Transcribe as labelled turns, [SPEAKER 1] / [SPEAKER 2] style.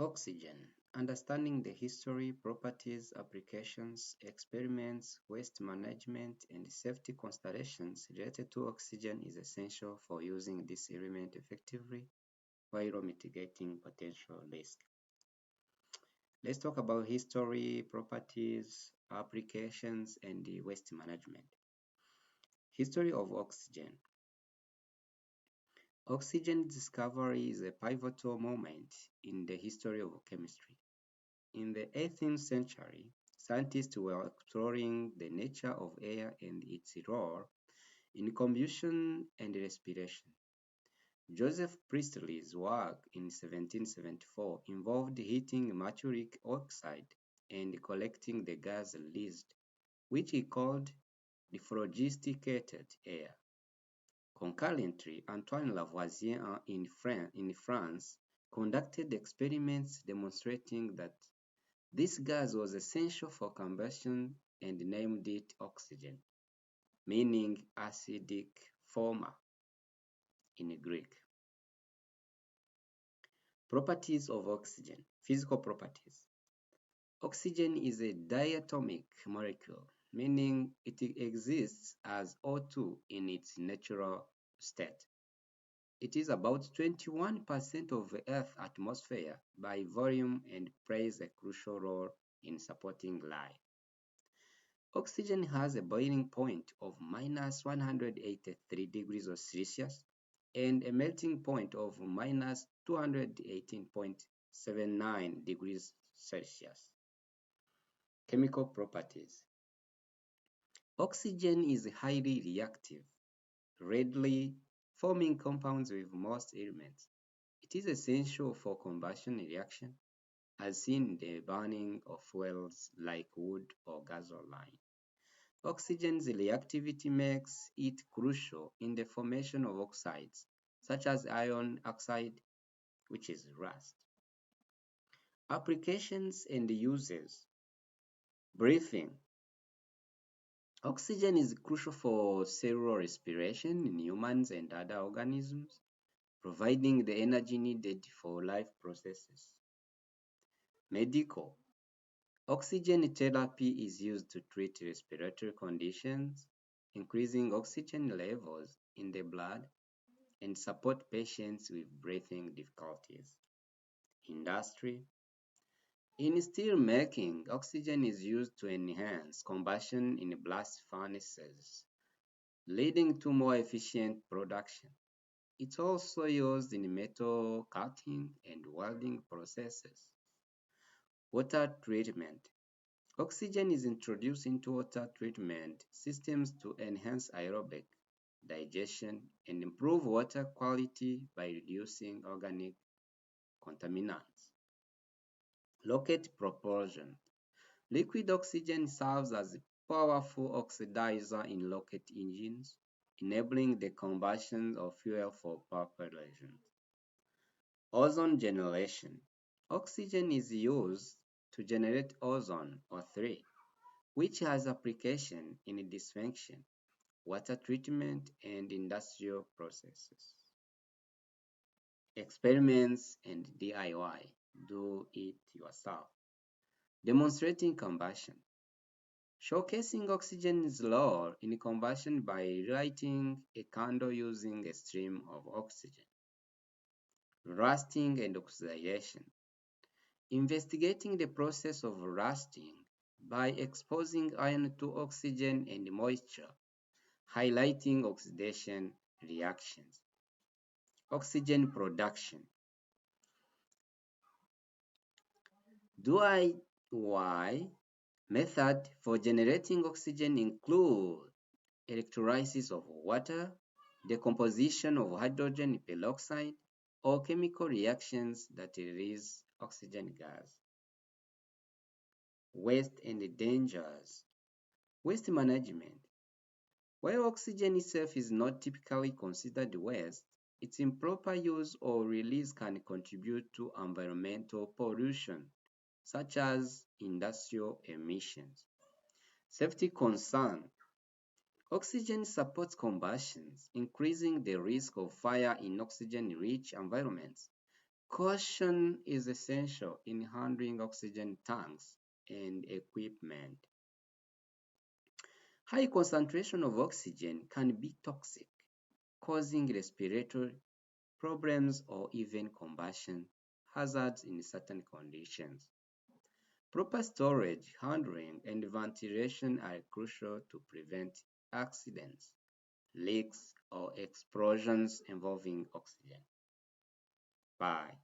[SPEAKER 1] Oxygen. Understanding the history, properties, applications, experiments, waste management, and safety considerations related to oxygen is essential for using this element effectively while mitigating potential risk. Let's talk about history, properties, applications, and the waste management. History of oxygen. Oxygen discovery is a pivotal moment in the history of chemistry. In the 18th century, scientists were exploring the nature of air and its role in combustion and respiration. Joseph Priestley's work in 1774 involved heating mercuric oxide and collecting the gas released, which he called dephlogisticated air. Concurrently, Antoine Lavoisier in France conducted experiments demonstrating that this gas was essential for combustion and named it oxygen, meaning acidic former in Greek. Properties of oxygen. Physical properties. Oxygen is a diatomic molecule, meaning it exists as O2 in its natural state. It is about 21% of the Earth's atmosphere by volume and plays a crucial role in supporting life. Oxygen has a boiling point of minus 183 degrees Celsius and a melting point of minus 218.79 degrees Celsius. Chemical properties. Oxygen is highly reactive, readily forming compounds with most elements. It is essential for combustion reaction, as seen in the burning of fuels like wood or gasoline. Oxygen's reactivity makes it crucial in the formation of oxides, such as iron oxide, which is rust. Applications and uses. Breathing. Oxygen is crucial for cellular respiration in humans and other organisms, providing the energy needed for life processes. Medical. Oxygen therapy is used to treat respiratory conditions, increasing oxygen levels in the blood and support patients with breathing difficulties. Industry. In steel making, oxygen is used to enhance combustion in blast furnaces, leading to more efficient production. It's also used in metal cutting and welding processes. Water treatment. Oxygen is introduced into water treatment systems to enhance aerobic digestion and improve water quality by reducing organic contaminants. Rocket propulsion. Liquid oxygen serves as a powerful oxidizer in rocket engines, enabling the combustion of fuel for propulsion. Ozone generation. Oxygen is used to generate ozone, O3, which has application in disinfection, water treatment, and industrial processes. Experiments and DIY, do it yourself. Demonstrating combustion. Showcasing oxygen's role in combustion by lighting a candle using a stream of oxygen. Rusting and oxidation. Investigating the process of rusting by exposing iron to oxygen and moisture, highlighting oxidation reactions. Oxygen production. DIY method for generating oxygen include electrolysis of water, decomposition of hydrogen peroxide, or chemical reactions that release oxygen gas. Waste and dangers. Waste management. While oxygen itself is not typically considered waste, its improper use or release can contribute to environmental pollution, such as industrial emissions. Safety concern. Oxygen supports combustion, increasing the risk of fire in oxygen-rich environments. Caution is essential in handling oxygen tanks and equipment. High concentration of oxygen can be toxic, causing respiratory problems or even combustion hazards in certain conditions. Proper storage, handling, and ventilation are crucial to prevent accidents, leaks, or explosions involving oxygen. Bye.